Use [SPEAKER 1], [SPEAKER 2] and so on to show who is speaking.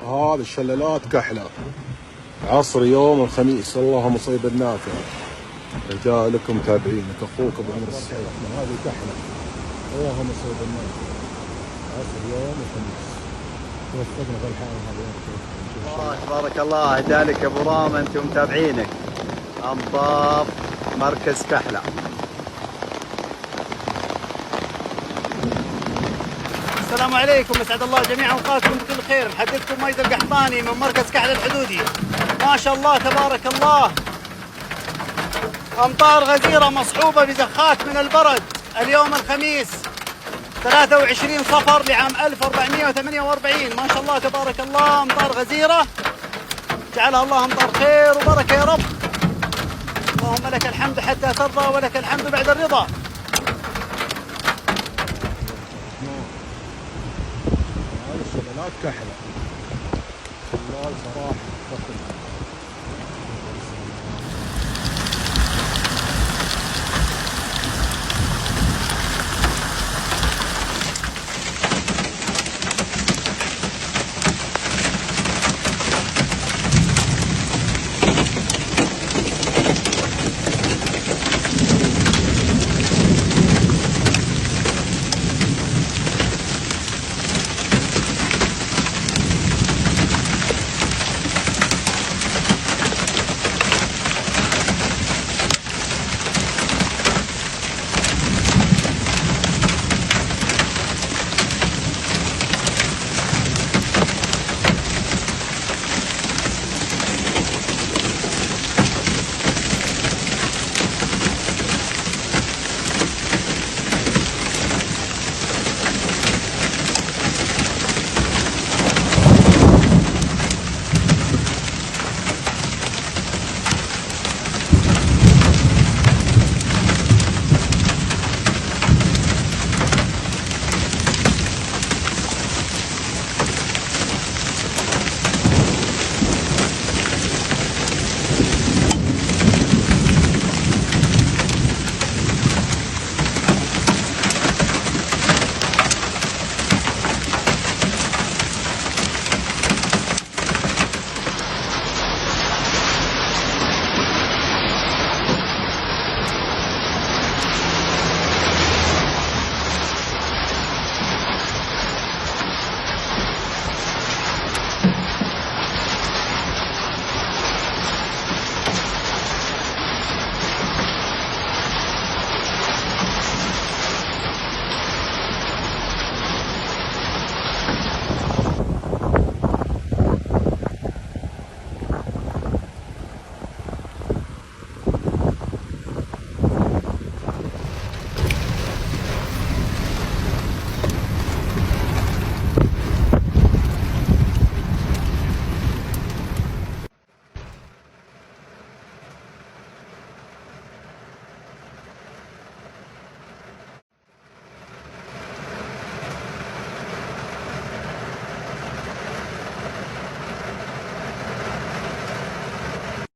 [SPEAKER 1] هذه الشلالات كحلا، عصر يوم الخميس. اللهم صيب النافع. رجالكم متابعينك اخوك ابو عمر الصحيح. هذه كحلا، اللهم صيب النافع، عصر يوم الخميس. توفقنا في الحال هذه.
[SPEAKER 2] تبارك الله. ذلك ابو رام انتم متابعينك. امطار مركز كحلا. السلام عليكم، اسعد الله جميع اوقاتكم بكل خير. محدثكم ميد القحطاني من مركز كحلا الحدودي. ما شاء الله تبارك الله، امطار غزيرة مصحوبة بزخات من البرد. اليوم الخميس 23 صفر لعام 1448. ما شاء الله تبارك الله، امطار غزيرة جعلها الله امطار خير وبركة يا رب. اللهم لك الحمد حتى ترضى ولك الحمد بعد الرضا.
[SPEAKER 1] هذه الشلالات كحلا، شلال صراحة